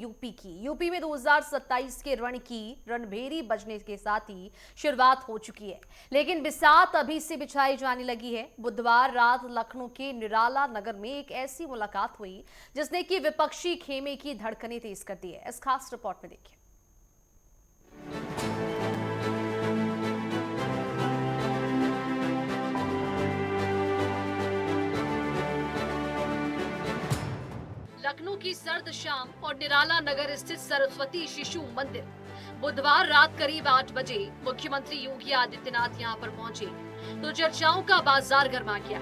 UP में 2027 के रण की रणभेरी बजने के साथ ही शुरुआत हो चुकी है, लेकिन बिसात अभी से बिछाई जाने लगी है। बुधवार रात लखनऊ के निराला नगर में एक ऐसी मुलाकात हुई जिसने कि विपक्षी खेमे की धड़कनें तेज कर दी है। इस खास रिपोर्ट में देखिए। लखनऊ की सर्द शाम और निराला नगर स्थित सरस्वती शिशु मंदिर। बुधवार रात करीब 8 बजे मुख्यमंत्री योगी आदित्यनाथ यहां पर पहुंचे तो चर्चाओं का बाजार गर्मा गया।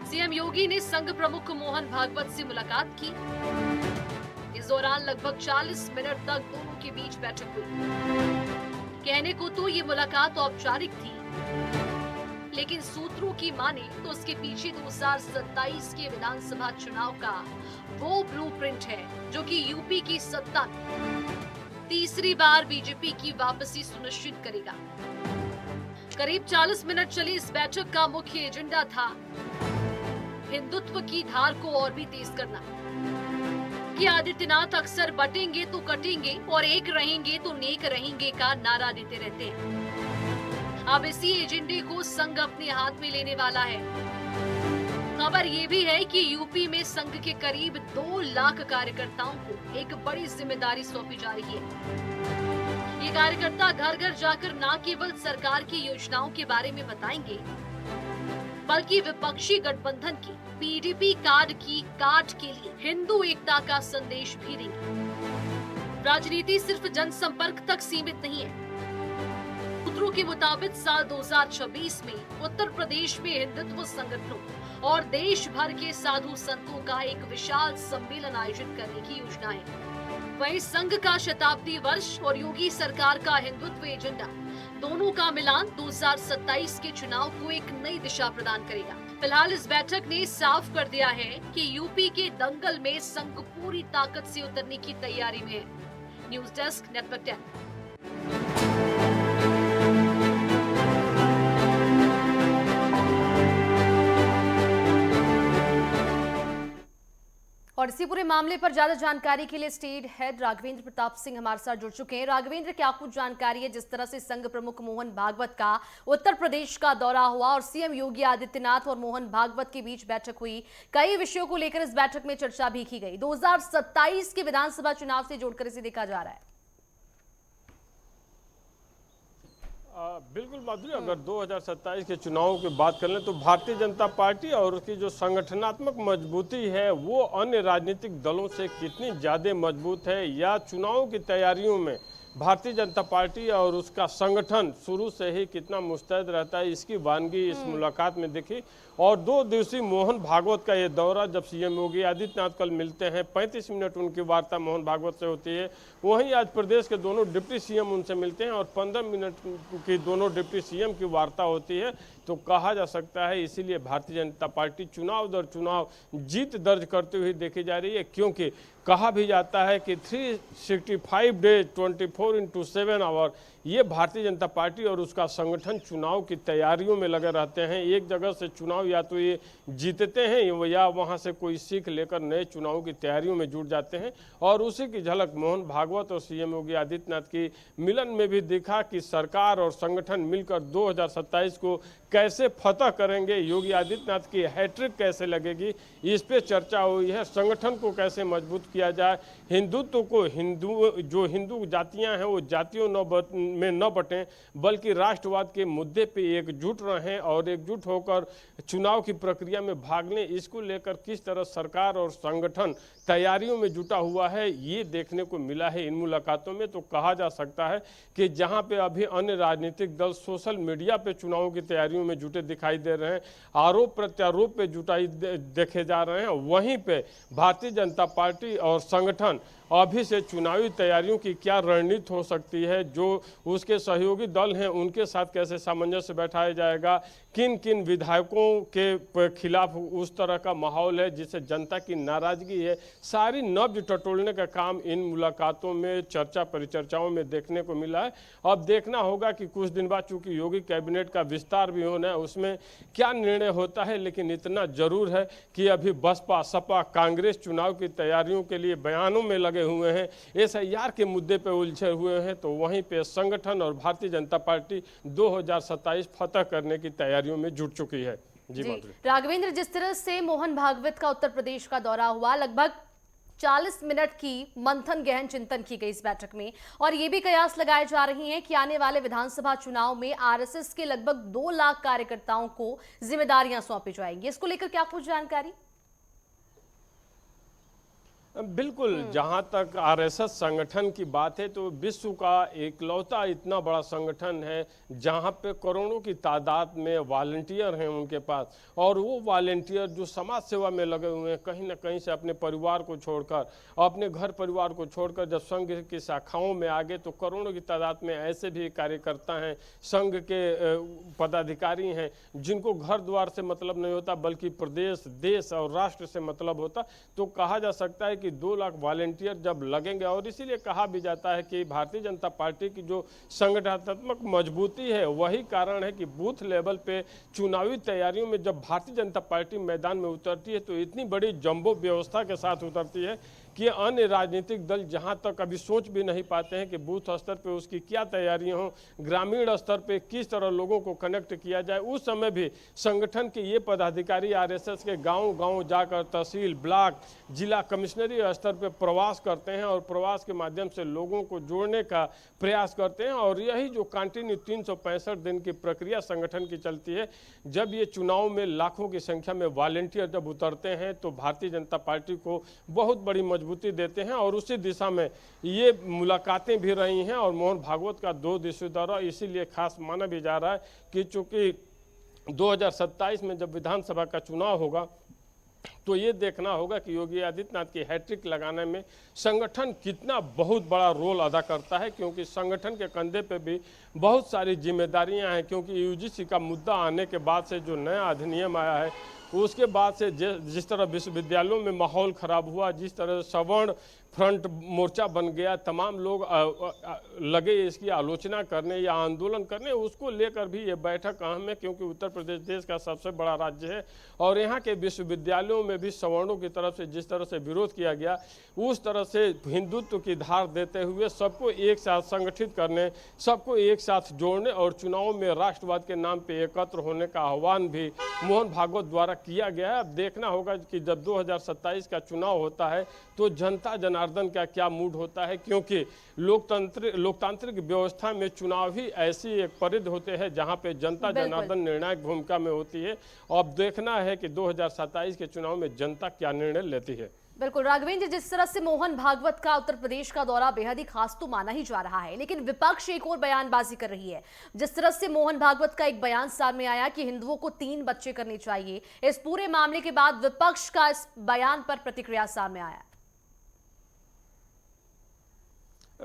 सीएम योगी ने संघ प्रमुख मोहन भागवत से मुलाकात की। इस दौरान लगभग 40 मिनट तक दोनों के बीच बैठक हुई। कहने को तो ये मुलाकात औपचारिक थी, लेकिन सूत्रों की माने तो उसके पीछे 2027 के विधानसभा चुनाव का वो ब्लूप्रिंट है जो कि यूपी की सत्ता में तीसरी बार बीजेपी की वापसी सुनिश्चित करेगा। करीब 40 मिनट चली इस बैठक का मुख्य एजेंडा था हिंदुत्व की धार को और भी तेज करना कि आदित्यनाथ अक्सर बटेंगे तो कटेंगे और एक रहेंगे तो नेक रहेंगे का नारा देते रहते हैं। अब इसी एजेंडे को संघ अपने हाथ में लेने वाला है। खबर ये भी है कि यूपी में संघ के करीब 2 लाख कार्यकर्ताओं को एक बड़ी जिम्मेदारी सौंपी जा रही है। ये कार्यकर्ता घर घर जाकर न केवल सरकार की योजनाओं के बारे में बताएंगे, बल्कि विपक्षी गठबंधन की पीडीपी कार्ड की काट के लिए हिंदू एकता का संदेश भी देंगे। राजनीति सिर्फ जनसंपर्क तक सीमित नहीं है। सूत्रों के मुताबिक साल 2026 में उत्तर प्रदेश में हिंदुत्व संगठनों और देश भर के साधु संतों का एक विशाल सम्मेलन आयोजित करने की योजना है। वहीं संघ का शताब्दी वर्ष और योगी सरकार का हिंदुत्व एजेंडा दोनों का मिलान 2027 के चुनाव को एक नई दिशा प्रदान करेगा। फिलहाल इस बैठक ने साफ कर दिया है कि यूपी के दंगल में संघ पूरी ताकत से उतरने की तैयारी में है। News desk, network 10। और इसी पूरे मामले पर ज्यादा जानकारी के लिए स्टेट हेड राघवेंद्र प्रताप सिंह हमारे साथ जुड़ चुके हैं। राघवेंद्र, क्या कुछ जानकारी है जिस तरह से संघ प्रमुख मोहन भागवत का उत्तर प्रदेश का दौरा हुआ और सीएम योगी आदित्यनाथ और मोहन भागवत के बीच बैठक हुई? कई विषयों को लेकर इस बैठक में चर्चा भी की गई। 2027 के विधानसभा चुनाव से जोड़कर इसे देखा जा रहा है। बिल्कुल माधुरी, अगर 2027 के चुनावों की बात कर लें तो भारतीय जनता पार्टी और उसकी जो संगठनात्मक मजबूती है वो अन्य राजनीतिक दलों से कितनी ज़्यादा मजबूत है, या चुनावों की तैयारियों में भारतीय जनता पार्टी और उसका संगठन शुरू से ही कितना मुस्तैद रहता है, इसकी वानगी इस मुलाकात में दिखी। और 2 दिवसीय मोहन भागवत का ये दौरा, जब सीएम योगी आदित्यनाथ कल मिलते हैं, 35 मिनट उनकी वार्ता मोहन भागवत से होती है। वहीं आज प्रदेश के दोनों डिप्टी सीएम उनसे मिलते हैं और 15 मिनट की दोनों डिप्टी सीएम की वार्ता होती है। तो कहा जा सकता है इसीलिए भारतीय जनता पार्टी चुनाव दर चुनाव जीत दर्ज करते हुए देखी जा रही है, क्योंकि कहा भी जाता है कि 365 डेज 24/7 आवर ये भारतीय जनता पार्टी और उसका संगठन चुनाव की तैयारियों में लगे रहते हैं। एक जगह से चुनाव या तो ये जीतते हैं या वहाँ से कोई सीख लेकर नए चुनाव की तैयारियों में जुट जाते हैं। और उसी की झलक मोहन भागवत और सीएम योगी आदित्यनाथ की मिलन में भी दिखा कि सरकार और संगठन मिलकर 2027 को कैसे फतह करेंगे, योगी आदित्यनाथ की हैट्रिक कैसे लगेगी, इस पे चर्चा हुई है। संगठन को कैसे मजबूत किया जाए, हिंदुत्व को हिंदू जातियां हैं वो जातियों में न बटें, बल्कि राष्ट्रवाद के मुद्दे पे एकजुट रहें और एकजुट होकर चुनाव की प्रक्रिया में भाग लें, इसको लेकर किस तरह सरकार और संगठन तैयारियों में जुटा हुआ है ये देखने को मिला है इन मुलाकातों में। तो कहा जा सकता है कि जहां पे अभी अन्य राजनीतिक दल सोशल मीडिया पे चुनावों की तैयारियों में जुटे दिखाई दे रहे हैं, आरोप प्रत्यारोप पे जुटाई देखे जा रहे हैं, वहीं पे भारतीय जनता पार्टी और संगठन अभी से चुनावी तैयारियों की क्या रणनीति हो सकती है, जो उसके सहयोगी दल हैं उनके साथ कैसे सामंजस्य बैठाया जाएगा, किन किन विधायकों के खिलाफ उस तरह का माहौल है जिससे जनता की नाराजगी है, सारी नब्ज टटोलने का काम इन मुलाकातों में, चर्चा परिचर्चाओं में देखने को मिला है। अब देखना होगा कि कुछ दिन बाद चूंकि योगी कैबिनेट का विस्तार भी होना है, उसमें क्या निर्णय होता है। लेकिन इतना जरूर है कि अभी बसपा, सपा, कांग्रेस चुनाव की तैयारियों के लिए बयानों में लगे हुए हैं, SIR के मुद्दे पर उलझे हुए हैं, तो वहीं पे संगठन और भारतीय जनता पार्टी 2027 फतह करने की तैयारियों में जुट चुकी है। जी राघवेंद्र, जिस तरह से मोहन भागवत का उत्तर प्रदेश का दौरा हुआ, लगभग 40 मिनट की मंथन गहन चिंतन की गई इस बैठक में, और ये भी कयास लगाए जा रही हैं कि आने वाले विधानसभा चुनाव में RSS के लगभग 2 लाख कार्यकर्ताओं को जिम्मेदारियां सौंपी जाएंगी। इसको लेकर क्या कुछ जानकारी? बिल्कुल, जहां तक RSS संगठन की बात है तो विश्व का एकलौता इतना बड़ा संगठन है जहां पे करोड़ों की तादाद में वॉलंटियर हैं उनके पास, और वो वॉलंटियर जो समाज सेवा में लगे हुए हैं, कहीं ना कहीं से अपने परिवार को छोड़कर, अपने घर परिवार को छोड़कर जब संघ की शाखाओं में आ गए तो करोड़ों की तादाद में ऐसे भी कार्यकर्ता हैं, संघ के पदाधिकारी हैं जिनको घर द्वार से मतलब नहीं होता बल्कि प्रदेश, देश और राष्ट्र से मतलब होता। तो कहा जा सकता है कि 2 लाख वॉलंटियर जब लगेंगे, और इसीलिए कहा भी जाता है कि भारतीय जनता पार्टी की जो संगठनात्मक मजबूती है वही कारण है कि बूथ लेवल पे चुनावी तैयारियों में जब भारतीय जनता पार्टी मैदान में उतरती है तो इतनी बड़ी जंबो व्यवस्था के साथ उतरती है कि अन्य राजनीतिक दल जहां तक अभी सोच भी नहीं पाते हैं कि बूथ स्तर पे उसकी क्या तैयारियां हों, ग्रामीण स्तर पे किस तरह लोगों को कनेक्ट किया जाए, उस समय भी संगठन के ये पदाधिकारी RSS के गांव-गांव जाकर तहसील, ब्लॉक, जिला कमिश्नरी स्तर पे प्रवास करते हैं और प्रवास के माध्यम से लोगों को जोड़ने का प्रयास करते हैं। और यही जो कंटिन्यू 365 दिन की प्रक्रिया संगठन की चलती है, जब ये चुनाव में लाखों की संख्या में वॉलंटियर जब उतरते हैं तो भारतीय जनता पार्टी को बहुत बड़ी मजबूती देते हैं, और उसी दिशा में ये मुलाकातें भी रही हैं। और मोहन भागवत का 2 दिवसीय दौरा इसीलिए खास माना भी जा रहा है कि चूंकि 2027 में जब विधानसभा का चुनाव होगा तो ये देखना होगा कि योगी आदित्यनाथ की हैट्रिक लगाने में संगठन कितना बहुत बड़ा रोल अदा करता है, क्योंकि संगठन के कंधे पे भी बहुत सारी जिम्मेदारियां हैं। क्योंकि UGC का मुद्दा आने के बाद से जो नया अधिनियम आया है उसके बाद से जिस तरह विश्वविद्यालयों में माहौल खराब हुआ, जिस तरह सवर्ण फ्रंट मोर्चा बन गया, तमाम लोग लगे इसकी आलोचना करने या आंदोलन करने, उसको लेकर भी ये बैठक अहम है। क्योंकि उत्तर प्रदेश देश का सबसे बड़ा राज्य है और यहाँ के विश्वविद्यालयों में भी सवर्णों की तरफ से जिस तरह से विरोध किया गया, उस तरह से हिंदुत्व की धार देते हुए सबको एक साथ संगठित करने, सबको एक साथ जोड़ने और चुनाव में राष्ट्रवाद के नाम पे एकत्र होने का आह्वान भी मोहन भागवत द्वारा किया गया है। अब देखना होगा कि जब 2027 का चुनाव होता है तो जनता जनार्दन का क्या मूड होता है, क्योंकि लोकतांत्रिक व्यवस्था में चुनाव ही ऐसी एक परिधि होते हैं जहां पे जनता जनार्दन निर्णायक भूमिका में होती है। अब देखना है कि 2027 के चुनाव में जनता क्या निर्णय लेती है। बिल्कुल राघवेंद्र, जिस तरह से मोहन भागवत का उत्तर प्रदेश का दौरा बेहद ही खास तो माना ही जा रहा है, लेकिन विपक्ष एक और बयानबाजी कर रही है। जिस तरह से मोहन भागवत का एक बयान सामने आया कि हिंदुओं को 3 बच्चे करने चाहिए, इस पूरे मामले के बाद विपक्ष का इस बयान पर प्रतिक्रिया सामने आया।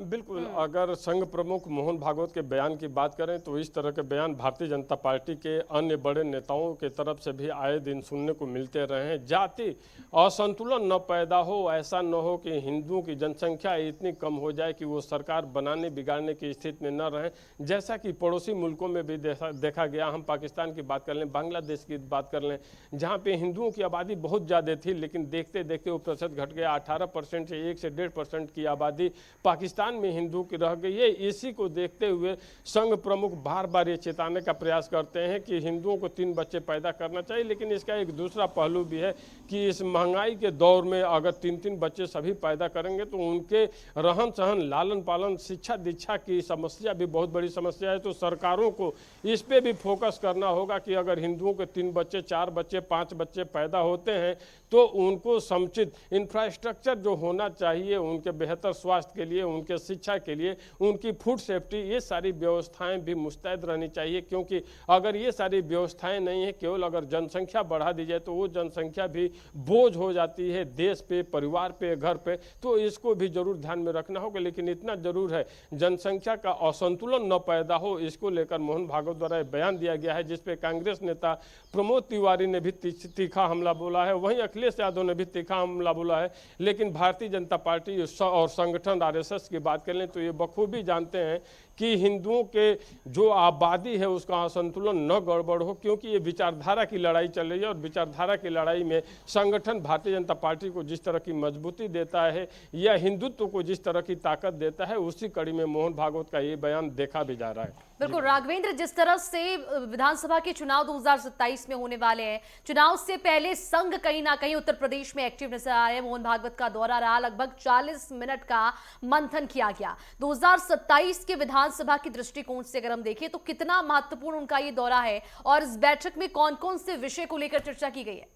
बिल्कुल, अगर संघ प्रमुख मोहन भागवत के बयान की बात करें तो इस तरह के बयान भारतीय जनता पार्टी के अन्य बड़े नेताओं के तरफ से भी आए दिन सुनने को मिलते रहे हैं। जाति असंतुलन न पैदा हो, ऐसा न हो कि हिंदुओं की जनसंख्या इतनी कम हो जाए कि वो सरकार बनाने बिगाड़ने की स्थिति में न रहें, जैसा कि पड़ोसी मुल्कों में भी देखा गया। हम पाकिस्तान की बात कर लें, बांग्लादेश की बात कर लें, जहाँ पे हिंदुओं की आबादी बहुत ज़्यादा थी, लेकिन देखते देखते वो प्रतिशत घट गया। 18% से 1 से 1.5% की आबादी पाकिस्तान में हिंदू की रह गई है। इसी को देखते हुए संघ प्रमुख बार बार ये चेताने का प्रयास करते हैं कि हिंदुओं को 3 बच्चे पैदा करना चाहिए। लेकिन इसका एक दूसरा पहलू भी है कि इस महंगाई के दौर में अगर 3-3 बच्चे सभी पैदा करेंगे तो उनके रहन सहन, लालन पालन, शिक्षा दीक्षा की समस्या भी बहुत बड़ी समस्या है। तो सरकारों को इस पे भी फोकस करना होगा कि अगर हिंदुओं के 3 बच्चे, 4 बच्चे, 5 बच्चे पैदा होते हैं तो उनको समुचित इंफ्रास्ट्रक्चर जो होना चाहिए उनके बेहतर स्वास्थ्य के लिए, उनके शिक्षा के लिए, उनकी फूड सेफ्टी, ये सारी व्यवस्थाएं भी मुस्तैद रहनी चाहिए। क्योंकि अगर ये सारी व्यवस्थाएं नहीं है, केवल अगर जनसंख्या बढ़ा दी जाए तो वो जनसंख्या भी बोझ हो जाती है देश पे, परिवार पे, घर पे। तो इसको भी जरूर ध्यान में रखना होगा। लेकिन इतना जरूर है, जनसंख्या का असंतुलन न पैदा हो, इसको लेकर मोहन भागवत द्वारा बयान दिया गया है, जिसपे कांग्रेस नेता प्रमोद तिवारी ने भी तीखा हमला बोला है, वहीं अखिलेश यादव ने भी तीखा हमला बोला है। लेकिन भारतीय जनता पार्टी और संगठन आरएसएस की बात करें तो ये बखूबी जानते हैं कि हिंदुओं के जो आबादी है उसका असंतुलन न गड़बड़ हो, क्योंकि ये विचारधारा की लड़ाई चल रही है। और विचारधारा की लड़ाई में संगठन भारतीय जनता पार्टी को जिस तरह की मजबूती देता है या हिंदुत्व को जिस तरह की ताकत देता है, उसी कड़ी में मोहन भागवत का ये बयान देखा भी जा रहा है। बिल्कुल राघवेंद्र, जिस तरह से विधानसभा के चुनाव 2027 में होने वाले हैं, चुनाव से पहले संघ कहीं ना कहीं उत्तर प्रदेश में एक्टिव नजर आ रहे हैं। मोहन भागवत का दौरा रहा, लगभग 40 मिनट का मंथन किया गया। 2027 के विधानसभा के दृष्टिकोण से अगर हम देखें तो कितना महत्वपूर्ण उनका ये दौरा है और इस बैठक में कौन कौन से विषय को लेकर चर्चा की गई है?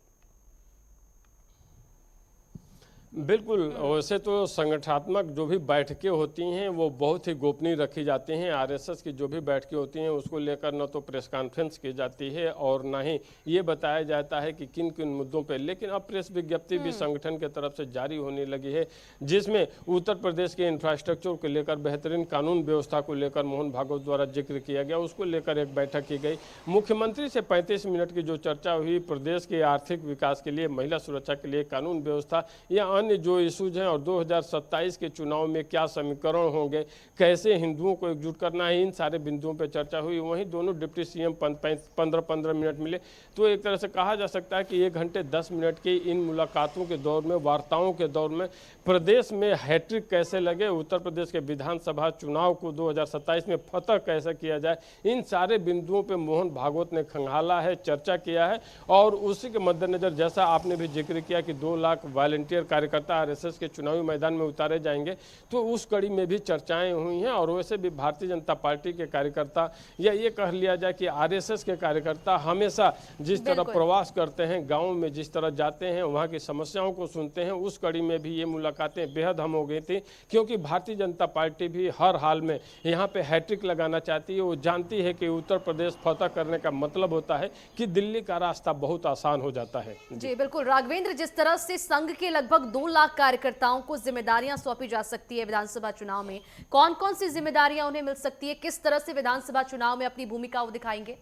बिल्कुल, वैसे तो संगठनात्मक जो भी बैठकें होती हैं वो बहुत ही गोपनीय रखी जाती हैं। आरएसएस की जो भी बैठकें होती हैं उसको लेकर न तो प्रेस कॉन्फ्रेंस की जाती है और ना ही ये बताया जाता है कि किन किन मुद्दों पे। लेकिन अब प्रेस विज्ञप्ति भी संगठन की तरफ से जारी होने लगी है, जिसमें उत्तर प्रदेश के इंफ्रास्ट्रक्चर को लेकर, बेहतरीन कानून व्यवस्था को लेकर मोहन भागवत द्वारा जिक्र किया गया, उसको लेकर एक बैठक की गई। मुख्यमंत्री से 35 मिनट की जो चर्चा हुई, प्रदेश के आर्थिक विकास के लिए, महिला सुरक्षा के लिए, कानून व्यवस्था या अन्य जो इशूज हैं और 2027 के चुनाव में क्या समीकरण होंगे, कैसे हिंदुओं को एकजुट करना है, इन सारे बिंदुओं पर चर्चा हुई। वहीं दोनों डिप्टी सीएम 15-15 मिनट मिले। तो एक तरह से कहा जा सकता है कि 1 घंटे 10 मिनट की इन मुलाकातों के दौर में, वार्ताओं के दौर में प्रदेश में हैट्रिक कैसे लगे, उत्तर प्रदेश के विधानसभा चुनाव को 2027 में फतह कैसे किया जाए, इन सारे बिंदुओं पर मोहन भागवत ने खंगाला है, चर्चा किया है। और उसी के मद्देनजर, जैसा आपने भी जिक्र किया कि 2 लाख वॉलंटियर कार्यकर्ता आरएसएस के चुनावी मैदान में उतारे जाएंगे, तो उस कड़ी में भी चर्चाएं हुई हैं। और वैसे भी भारतीय जनता पार्टी के कार्यकर्ता, या ये कह लिया जाए कि आरएसएस के कार्यकर्ता हमेशा जिस तरह प्रवास करते हैं, गाँव में जिस तरह जाते हैं, वहाँ की समस्याओं को सुनते हैं, उस कड़ी में भी ये मुलाकातें बेहद अहम हो गई थी। क्योंकि भारतीय जनता पार्टी भी हर हाल में यहाँ पे हैट्रिक लगाना चाहती है। वो जानती है कि उत्तर प्रदेश फतह करने का मतलब होता है कि दिल्ली का रास्ता बहुत आसान हो जाता है। जी बिल्कुल राघवेंद्र, जिस तरह से संघ के लगभग 2 लाख कार्यकर्ताओं को जिम्मेदारियां सौंपी जा सकती है विधानसभा चुनाव में, कौन कौन सी जिम्मेदारियां उन्हें मिल सकती है, किस तरह से विधानसभा चुनाव में अपनी भूमिका वो दिखाएंगे?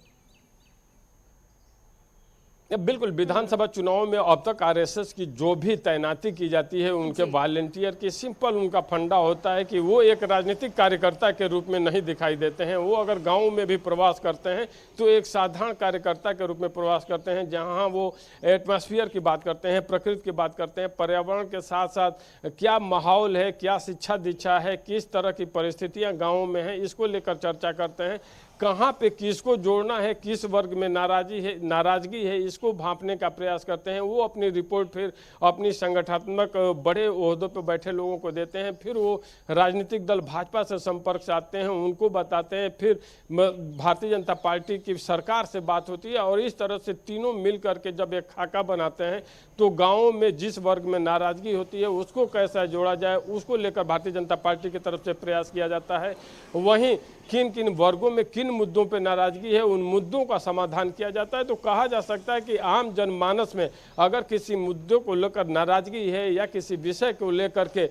बिल्कुल, विधानसभा चुनाव में अब तक आरएसएस की जो भी तैनाती की जाती है, उनके वॉलंटियर की, सिंपल उनका फंडा होता है कि वो एक राजनीतिक कार्यकर्ता के रूप में नहीं दिखाई देते हैं। वो अगर गांव में भी प्रवास करते हैं तो एक साधारण कार्यकर्ता के रूप में प्रवास करते हैं, जहां वो एटमॉस्फेयर की बात करते हैं, प्रकृति की बात करते हैं, पर्यावरण के साथ साथ क्या माहौल है, क्या शिक्षा दीक्षा है, किस तरह की परिस्थितियाँ गाँव में हैं, इसको लेकर चर्चा करते हैं। कहाँ पे किसको जोड़ना है, किस वर्ग में नाराजगी है, इसको भांपने का प्रयास करते हैं। वो अपनी रिपोर्ट फिर अपनी संगठनात्मक बड़े ओहदों पर बैठे लोगों को देते हैं। फिर वो राजनीतिक दल भाजपा से संपर्क से आते हैं, उनको बताते हैं। फिर भारतीय जनता पार्टी की सरकार से बात होती है और इस तरह से तीनों मिल करके जब एक खाका बनाते हैं तो गाँव में जिस वर्ग में नाराजगी होती है उसको कैसा जोड़ा जाए, उसको लेकर भारतीय जनता पार्टी की तरफ से प्रयास किया जाता है। वहीं किन किन वर्गों में किन मुद्दों पर नाराजगी है, उन मुद्दों का समाधान किया जाता है। तो कहा जा सकता है कि आम जनमानस में अगर किसी मुद्दों को लेकर नाराजगी है या किसी विषय को लेकर के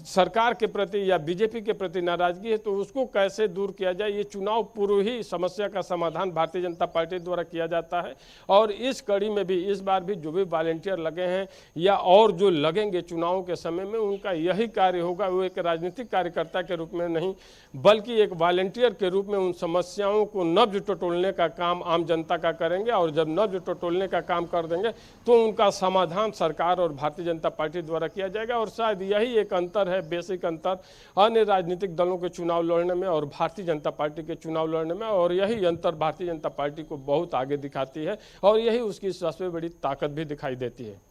सरकार के प्रति या बीजेपी के प्रति नाराजगी है, तो उसको कैसे दूर किया जाए, ये चुनाव पूर्व ही समस्या का समाधान भारतीय जनता पार्टी द्वारा किया जाता है। और इस कड़ी में भी इस बार भी जो भी वॉलंटियर लगे हैं या और जो लगेंगे चुनाव के समय में, उनका यही कार्य होगा। वो एक राजनीतिक कार्यकर्ता के रूप में नहीं, बल्कि एक वॉलंटियर के रूप में उन समस्याओं को नब्ज टटोलने का काम आम जनता का करेंगे। और जब नब्ज टटोलने का काम कर देंगे तो उनका समाधान सरकार और भारतीय जनता पार्टी द्वारा किया जाएगा। और शायद यही एक अंतर है, बेसिक अंतर अन्य राजनीतिक दलों के चुनाव लड़ने में और भारतीय जनता पार्टी के चुनाव लड़ने में। और यही अंतर भारतीय जनता पार्टी को बहुत आगे दिखाती है और यही उसकी सबसे बड़ी ताकत भी दिखाई देती है।